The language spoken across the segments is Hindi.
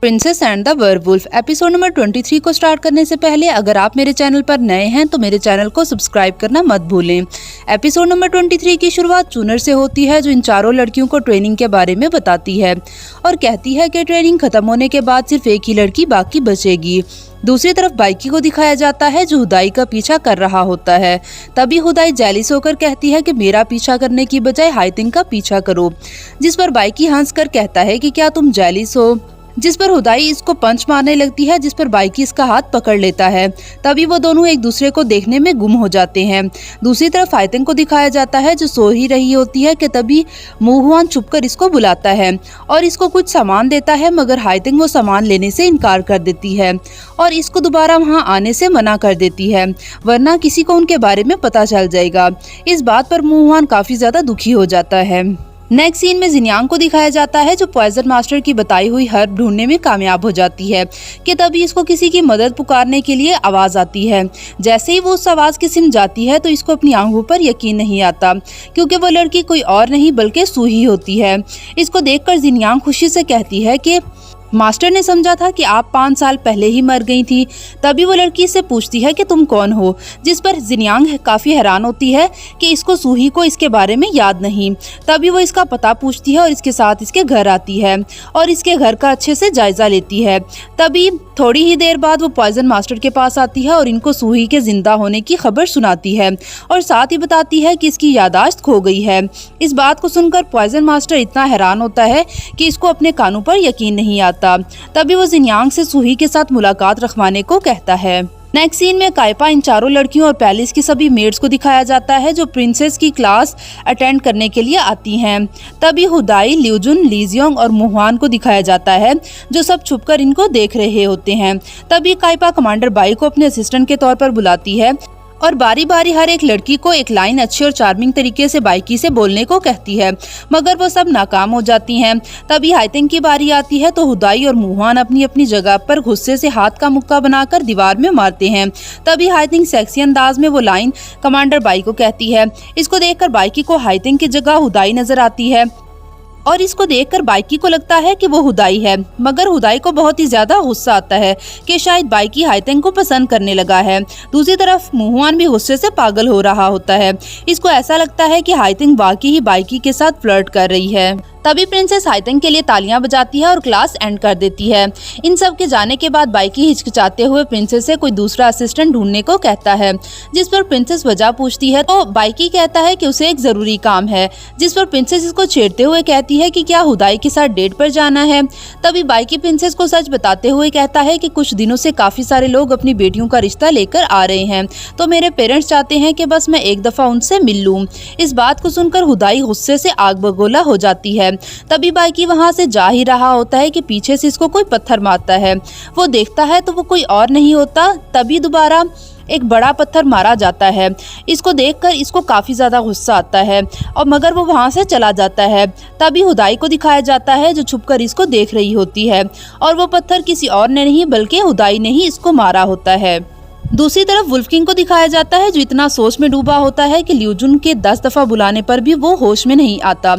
Princess and the werewolf episode number 23 को स्टार्ट करने से पहले अगर आप मेरे चैनल पर नए हैं तो मेरे चैनल को सब्सक्राइब करना मत भूलें। एपिसोड नंबर 23 की शुरुआत चूनर से होती है, जो इन चारों लड़कियों को ट्रेनिंग के बारे में बताती है और कहती है कि ट्रेनिंग खत्म होने के बाद सिर्फ एक ही लड़की बाकी बचेगी। दूसरी तरफ बाइकी को दिखाया जाता है जो हुदाई का पीछा कर रहा होता है। तभी हुदाई जेलिस होकर कहती है कि मेरा पीछा करने की बजाय हाइतिंग का पीछा करो, जिस पर बाइकी हंसकर कहता है कि क्या तुम जेलिस हो, जिस पर हुदाई इसको पंच मारने लगती है, जिस पर बाइकी इसका हाथ पकड़ लेता है। तभी वो दोनों एक दूसरे को देखने में गुम हो जाते हैं। दूसरी तरफ हाइतिंग को दिखाया जाता है जो सो ही रही होती है कि तभी मुहुआन छुपकर इसको बुलाता है और इसको कुछ सामान देता है, मगर हाइतिंग वो सामान लेने से इनकार कर देती है और इसको दोबारा वहाँ आने से मना कर देती है, वरना किसी को उनके बारे में पता चल जाएगा। इस बात पर मुहुआन काफी ज्यादा दुखी हो जाता है। नेक्स्ट सीन में जिन्यांग को दिखाया जाता है जो पॉइजन मास्टर की बताई हुई हर्ब ढूंढने में कामयाब हो जाती है कि तभी इसको किसी की मदद पुकारने के लिए आवाज आती है। जैसे ही वो उस आवाज की सिम जाती है तो इसको अपनी आंखों पर यकीन नहीं आता, क्योंकि वो लड़की कोई और नहीं बल्कि सूही होती है। इसको देखकर जिन्यांग खुशी से कहती है कि मास्टर ने समझा था कि आप 5 साल पहले ही मर गई थी। तभी वो लड़की से पूछती है कि तुम कौन हो, जिस पर जिन्यांग काफी हैरान होती है कि इसको सूही को इसके बारे में याद नहीं। तभी वो इसका पता पूछती है और इसके साथ इसके घर आती है और इसके घर का अच्छे से जायजा लेती है। तभी थोड़ी ही देर बाद वो पॉइजन मास्टर के पास आती है और इनको सूही के जिंदा होने की खबर सुनाती है और साथ ही बताती है कि इसकी यादाश्त खो गई है। इस बात को सुनकर पॉइजन मास्टर इतना हैरान होता है कि इसको अपने कानों पर यकीन नहीं आता। तभी वो जिन्यांग से सूही के साथ मुलाकात रखवाने को कहता है। नेक्स्ट सीन में काइपा इन चारों लड़कियों और पैलेस की सभी मेड्स को दिखाया जाता है जो प्रिंसेस की क्लास अटेंड करने के लिए आती हैं। तभी हुदाई, ल्यूजुन, लीजियोंग और मुहुआन को दिखाया जाता है जो सब छुपकर इनको देख रहे होते हैं। तभी काइपा कमांडर बाई को अपने असिस्टेंट के तौर पर बुलाती है और बारी बारी हर एक लड़की को एक लाइन अच्छी और चार्मिंग तरीके से बाइकी से बोलने को कहती है, मगर वो सब नाकाम हो जाती हैं। तभी हाइतिंग की बारी आती है तो हुदाई और मुहुआन अपनी अपनी जगह पर गुस्से से हाथ का मुक्का बनाकर दीवार में मारते हैं। तभी हाइतिंग सेक्सी अंदाज में वो लाइन कमांडर बाई को कहती है। इसको देखकर बाइकी को हाइतिंग की जगह हुदाई नजर आती है और इसको देखकर बाइकी को लगता है कि वो हुदाई है, मगर हुदाई को बहुत ही ज्यादा गुस्सा आता है कि शायद बाइकी हाइतिंग को पसंद करने लगा है। दूसरी तरफ मुहुआन भी गुस्से से पागल हो रहा होता है। इसको ऐसा लगता है कि हाइतिंग वाकई ही बाइकी के साथ फ्लर्ट कर रही है। तभी प्रिंसेस हाइतिंग के लिए तालियां बजाती है और क्लास एंड कर देती है। इन सब के जाने के बाद बाइकी हिचकिचाते हुए प्रिंसेस से कोई दूसरा असिस्टेंट ढूंढने को कहता है, जिस पर प्रिंसेस वजह पूछती है तो बाइकी कहता है कि उसे एक जरूरी काम है, जिस पर प्रिंसेस इसको छेड़ते हुए कहती है कि क्या हुदाई के साथ डेट पर जाना है। तभी बाइकी प्रिंसेस को सच बताते हुए कहता है कि कुछ दिनों से काफी सारे लोग अपनी बेटियों का रिश्ता लेकर आ रहे हैं, तो मेरे पेरेंट्स चाहते हैं कि बस मैं एक दफा उनसे मिल लूं। इस बात को सुनकर हुदाई गुस्से से आग बगोला हो जाती है। तभी बाइकी वहां से जा ही रहा होता है कि पीछे से इसको कोई पत्थर मारता है। वो देखता है तो वो कोई और नहीं होता। तभी दोबारा एक बड़ा पत्थर मारा जाता है। इसको देखकर इसको काफी ज्यादा गुस्सा आता है और मगर वो वहां से चला जाता है। तभी हुदाई को दिखाया जाता है जो छुपकर इसको देख रही होती है और वो पत्थर किसी और ने नहीं बल्कि हुदाई ने ही इसको मारा होता है। दूसरी तरफ वुल्फ किंग को दिखाया जाता है जो इतना सोच में डूबा होता है कि ल्यूजुन के 10 दफा बुलाने पर भी वो होश में नहीं आता।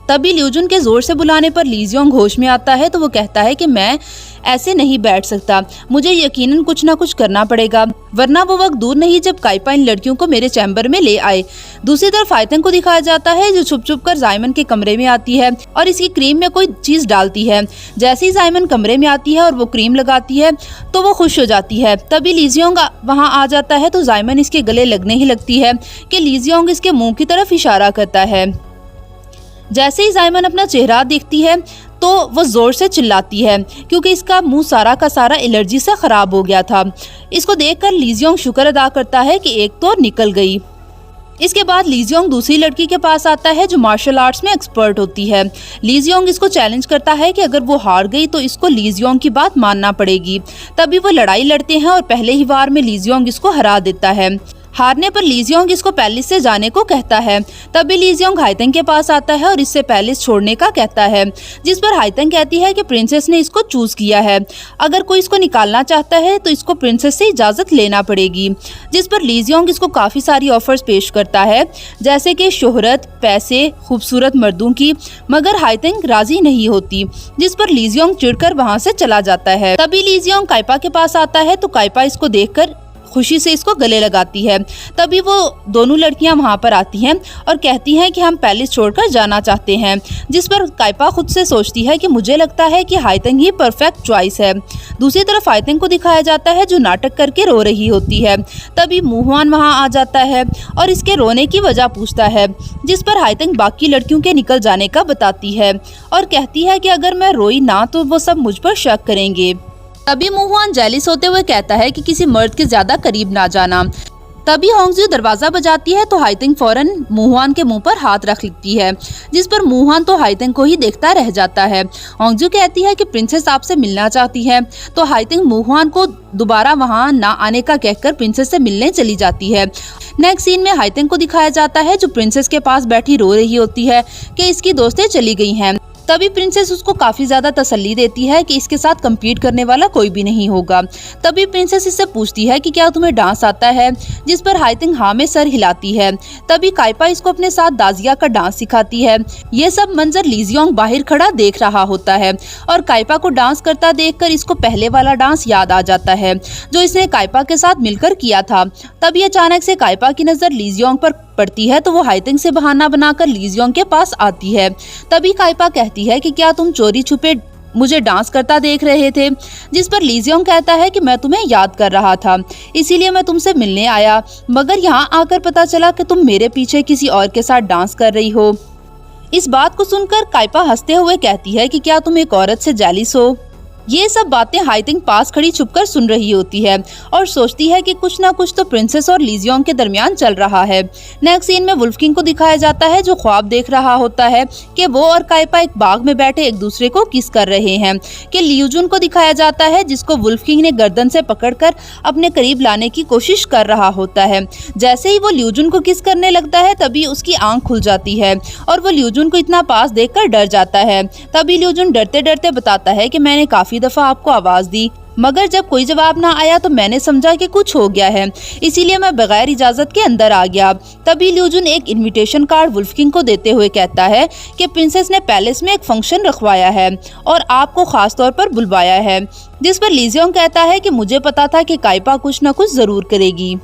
तभी ल्यूजुन के जोर से बुलाने पर लीजियोंग होश में आता है तो वो कहता है कि मैं ऐसे नहीं बैठ सकता, मुझे यकीनन कुछ ना कुछ करना पड़ेगा, वरना वो वक्त दूर नहीं जब काइपा इन लड़कियों को मेरे चैम्बर में ले आए। दूसरी तरफ हाइतिंग को दिखाया जाता है जो छुप छुप कर जायमन के कमरे में आती है और इसकी क्रीम में कोई चीज डालती है। जैसे ही जायमन कमरे में आती है और वो क्रीम लगाती है तो वो खुश हो जाती है। तभी लीजियोंग वहाँ आ जाता है तो जायमन इसके गले लगने ही लगती है कि लीजियोंग इसके मुँह की तरफ इशारा करता है। जैसे ही जायमन अपना चेहरा देखती है तो वो जोर से चिल्लाती है क्योंकि इसका मुंह सारा का सारा एलर्जी से खराब हो गया था। इसको देखकर लीजियोंग शुक्र अदा करता है कि एक तो निकल गई। इसके बाद लीजियोंग दूसरी लड़की के पास आता है जो मार्शल आर्ट्स में एक्सपर्ट होती है। लीजियोंग इसको चैलेंज करता है कि अगर वो हार गई तो इसको लीजियोंग की बात मानना पड़ेगी। तभी वो लड़ाई लड़ते हैं और पहले ही वार में लीजियोंग इसको हरा देता है। हारने पर लीजियोंग इसको पैलेस से जाने को कहता है। तभी लीजियोंग हाइतेंग के पास आता है और इससे पैलेस छोड़ने का कहता है, जिस पर हाइतेंग कहती है कि प्रिंसेस ने इसको चूज किया है, अगर कोई इसको निकालना चाहता है तो इसको प्रिंसेस से इजाजत लेना पड़ेगी। जिस पर लीजियोंग इसको काफी सारी ऑफर्स पेश करता है, जैसे कि शोहरत, पैसे, खूबसूरत मर्दों की, मगर हाइतेंग राजी नहीं होती, जिस पर लीजियोंग चिढ़कर वहाँ से चला जाता है। तभी लीजियोंग काइपा के पास आता है तो काइपा इसको देखकर खुशी से इसको गले लगाती है। तभी वो दोनों लड़कियां वहां पर आती हैं और कहती हैं कि हम पैलेस छोड़कर जाना चाहते हैं, जिस पर काइपा खुद से सोचती है कि मुझे लगता है कि हाइतेंग ही परफेक्ट चॉइस है। दूसरी तरफ हाइतेंग को दिखाया जाता है जो नाटक करके रो रही होती है। तभी मुहुआन वहां आ जाता है और इसके रोने की वजह पूछता है, जिस पर हाइतेंग बाकी लड़कियों के निकल जाने का बताती है और कहती है कि अगर मैं रोई ना तो वो सब मुझ पर शक करेंगे। तभी मुहुआन जेलिस होते हुए कहता है कि किसी मर्द के ज्यादा करीब ना जाना। तभी होंगजियो दरवाजा बजाती है तो हाइतेंग फौरन मुहुआन के मुंह पर हाथ रख लेती है, जिस पर मुहुआन तो हाइतेंग को ही देखता रह जाता है। होंगजियो कहती है कि प्रिंसेस आपसे मिलना चाहती है, तो हाइतेंग मुहुआन को दोबारा वहां ना आने का कहकर प्रिंसेस से मिलने चली जाती है। नेक्स्ट सीन में हाइतेंग को दिखाया जाता है जो प्रिंसेस के पास बैठी रो रही होती है कि इसकी दोस्तें चली गई हैं। तभी प्रिंसेस उसको काफी ज्यादा तसल्ली देती है कि इसके साथ कम्पीट करने वाला कोई भी नहीं होगा। तभी प्रिंसेस इससे पूछती है कि क्या तुम्हें डांस आता है, जिस पर हाइतेंग हाँ में सर हिलाती है। तभी काइपा इसको अपने साथ दाजिया का डांस सिखाती है। ये सब मंजर लीजियोंग बाहर खड़ा देख रहा होता है और काइपा को डांस करता देखकर इसको पहले वाला डांस याद आ जाता है जो इसने काइपा के साथ मिलकर किया था। तभी अचानक से काइपा की नजर लीजियोंग पर पड़ती है तो वो हाइतेंग से बहाना बनाकर लीजियोंग के पास आती है। तभी काइपा कहती है कि क्या तुम चोरी छुपे मुझे डांस करता देख रहे थे, जिस पर लीजियोंग कहता है कि मैं तुम्हें याद कर रहा था, इसीलिए मैं तुमसे मिलने आया, मगर यहाँ आकर पता चला कि तुम मेरे पीछे किसी और के साथ डांस कर रही हो। इस बात को सुनकर काइपा हंसते हुए कहती है कि क्या तुम एक औरत से जेलिस हो। ये सब बातें हाइतेंग पास खड़ी छुपकर सुन रही होती है और सोचती है कि कुछ ना कुछ तो प्रिंसेस और लीजियोंग के दरमियान चल रहा है। नेक्स्ट सीन में वुल्फ किंग को दिखाया जाता है जो ख्वाब देख रहा होता है कि वो और काइपा एक बाग में बैठे एक दूसरे को किस कर रहे हैं। कि लियूजुन को दिखाया जाता है जिसको वुल्फ किंग ने गर्दन से पकड़कर अपने करीब लाने की कोशिश कर रहा होता है। जैसे ही वो लियूजुन को किस करने लगता है तभी उसकी आंख खुल जाती है और वो लियूजुन को इतना पास देखकर डर जाता है। तभी लियूजुन डरते डरते बताता है कि मैंने काफी दफा आपको आवाज दी, मगर जब कोई जवाब ना आया तो मैंने समझा कि कुछ हो गया है, इसीलिए मैं बगैर इजाजत के अंदर आ गया। तभी लियूजुन एक इनविटेशन कार्ड वुल्फ किंग को देते हुए कहता है कि प्रिंसेस ने पैलेस में एक फंक्शन रखवाया है और आपको खास तौर पर बुलवाया है, जिस पर लीजियोंग कहता है कि मुझे पता था कि काइपा कुछ न कुछ जरूर करेगी।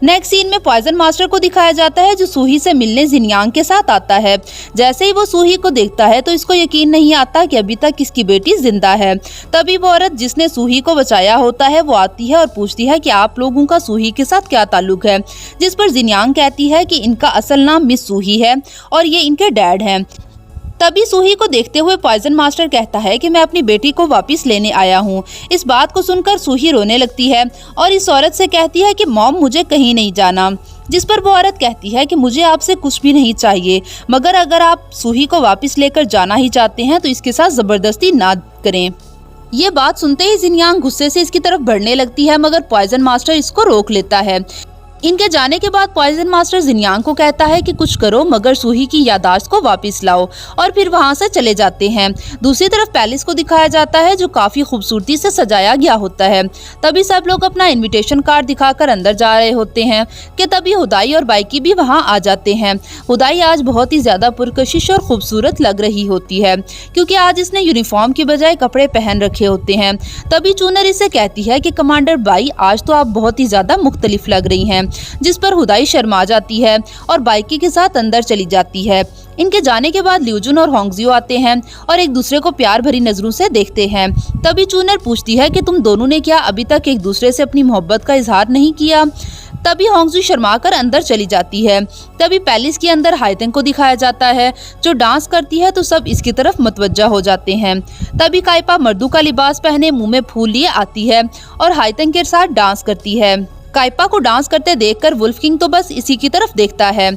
नेक्स्ट सीन में पॉइजन मास्टर को दिखाया जाता है जो सूही से मिलने जिनयांग के साथ आता है। जैसे ही वो सूही को देखता है तो इसको यकीन नहीं आता कि अभी तक इसकी बेटी जिंदा है। तभी वो औरत जिसने सूही को बचाया होता है वो आती है और पूछती है कि आप लोगों का सूही के साथ क्या ताल्लुक है, जिस पर जिनयांग कहती है कि इनका असल नाम मिस सूही है और ये इनके डैड हैं। तभी सूही को देखते हुए पॉइजन मास्टर कहता है कि मैं अपनी बेटी को वापस लेने आया हूँ। इस बात को सुनकर सूही रोने लगती है और इस औरत से कहती है कि मॉम मुझे कहीं नहीं जाना, जिस पर वो औरत कहती है कि मुझे आपसे कुछ भी नहीं चाहिए, मगर अगर आप सूही को वापस लेकर जाना ही चाहते हैं तो इसके साथ जबरदस्ती ना करें। ये बात सुनते ही जिनयांग गुस्से से इसकी तरफ बढ़ने लगती है, मगर पॉइजन मास्टर इसको रोक लेता है। इनके जाने के बाद पॉइजन मास्टर जिनयांग को कहता है कि कुछ करो मगर सूही की यादाश्त को वापस लाओ और फिर वहां से चले जाते हैं। दूसरी तरफ पैलेस को दिखाया जाता है जो काफी खूबसूरती से सजाया गया होता है। तभी सब लोग अपना इनविटेशन कार्ड दिखाकर अंदर जा रहे होते हैं कि तभी हुदाई और बाइकी भी वहां आ जाते हैं। हुदाई आज बहुत ही ज्यादा पुरकशिश और खूबसूरत लग रही होती है क्योंकि आज इसने यूनिफॉर्म की बजाय कपड़े पहन रखे होते हैं। तभी चूनर इसे कहती है कि कमांडर बाई आज तो आप बहुत ही ज्यादा मुख्तलिफ लग रही हैं, जिस पर हुदाई शर्मा जाती है और बाइकी के साथ अंदर चली जाती है। इनके जाने के बाद लियूजुन और होंगजियो आते हैं और एक दूसरे को प्यार भरी नजरों से देखते हैं। तभी चूनर पूछती है कि तुम दोनों ने क्या अभी तक एक दूसरे से अपनी मोहब्बत का इजहार नहीं किया। तभी होंगजियो शर्मा कर अंदर चली जाती है। तभी पैलेस के अंदर हाइतेंग को दिखाया जाता है जो डांस करती है तो सब इसकी तरफ मतवज्जा हो जाते हैं। तभी काइपा मर्दों का लिबास पहने मुंह में फूल लिए आती है और हाइतेंग के साथ डांस करती है। काइपा को डांस करते देखकर वुल्फ किंग तो बस इसी की तरफ देखता है।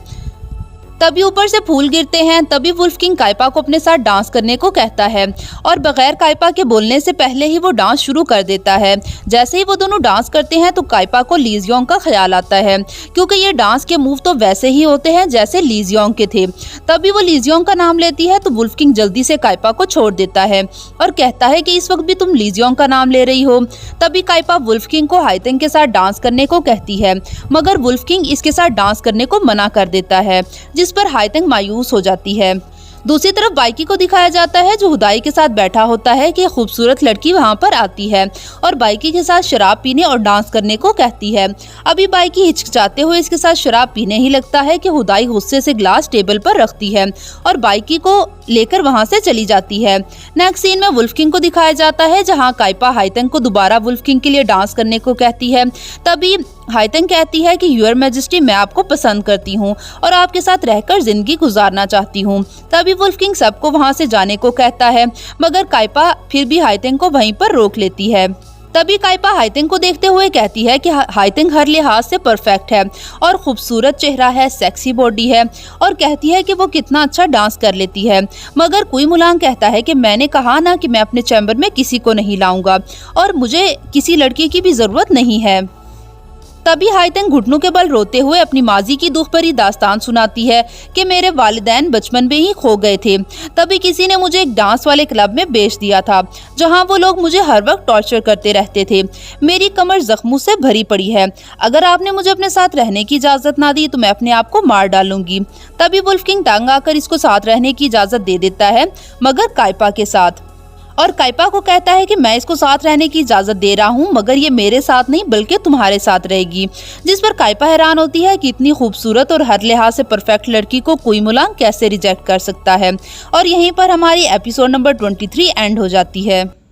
तभी ऊपर से फूल गिरते हैं। तभी वुल्फ किंग काइपा को अपने साथ डांस करने को कहता है और बगैर काइपा के बोलने से पहले ही वो डांस शुरू कर देता है। जैसे ही वो दोनों डांस करते हैं तो काइपा को ली जियोंग का ख्याल आता है, क्योंकि ये डांस के मूव तो वैसे ही होते हैं जैसे ली जियोंग के थे। तभी वो ली जियोंग का नाम लेती है तो वुल्फ किंग जल्दी से काइपा को छोड़ देता है और कहता है कि इस वक्त भी तुम ली जियोंग का नाम ले रही हो। तभी काइपा वुल्फ किंग को हाइतेंग के साथ डांस करने को कहती है, मगर वुल्फ किंग इसके साथ डांस करने को मना कर देता है, जिस पर हाइतेंग मायूस हो जाती है। दूसरी तरफ बाइकी को दिखाया जाता है जो हुदाई के साथ बैठा होता है कि खूबसूरत लड़की वहां पर आती है और बाइकी के साथ शराब पीने और डांस करने को कहती है। अभी बाइकी हिचकिचाते हुए इसके साथ शराब पीने ही लगता है कि हुदाई गुस्से से ग्लास टेबल पर रखती है और बाइकी को लेकर वहां से चली जाती है। नेक्स्ट सीन में वुल्फ किंग को दिखाया जाता है जहां काइपा हाइतेंग को दोबारा वुल्फ किंग के लिए डांस करने को कहती है। तभी हाइतेंग कहती है कि यूर मैजेस्टी, मैं आपको पसंद करती हूँ और आपके साथ रहकर जिंदगी गुजारना चाहती हूँ। तभी वुल्फ किंग सबको वहां से जाने को कहता है, मगर काइपा फिर भी हाइतेंग को वहीं पर रोक लेती है। तभी काइपा हाइतेंग को देखते हुए कहती है कि हाइतेंग हर लिहाज से परफेक्ट है और खूबसूरत चेहरा है, सेक्सी बॉडी है और कहती है कि वो कितना अच्छा डांस कर लेती है। मगर कुई मुलांग कहता है कि मैंने कहा ना कि मैं अपने चैम्बर में किसी को नहीं लाऊंगा और मुझे किसी लड़की की भी जरूरत नहीं है। तभी हाइतेंग घुटनों के बल रोते हुए अपनी माजी की दुख भरी दास्तान सुनाती है कि मेरे वालिदैन बचपन में ही खो गए थे। तभी किसी ने मुझे एक डांस वाले क्लब में बेच दिया था जहां वो लोग मुझे हर वक्त टॉर्चर करते रहते थे। मेरी कमर जख्मों से भरी पड़ी है। अगर आपने मुझे अपने साथ रहने की इजाजत ना दी तो मैं अपने आप को मार डालूंगी। तभी वुल्फ किंग तंग आकर इसको साथ रहने की इजाजत दे देता है, मगर काइपा के साथ, और काइपा को कहता है कि मैं इसको साथ रहने की इजाजत दे रहा हूँ, मगर ये मेरे साथ नहीं बल्कि तुम्हारे साथ रहेगी। जिस पर काइपा हैरान होती है कि इतनी खूबसूरत और हर लिहाज से परफेक्ट लड़की को कुई मुलांग कैसे रिजेक्ट कर सकता है। और यहीं पर हमारी एपिसोड नंबर 23 एंड हो जाती है।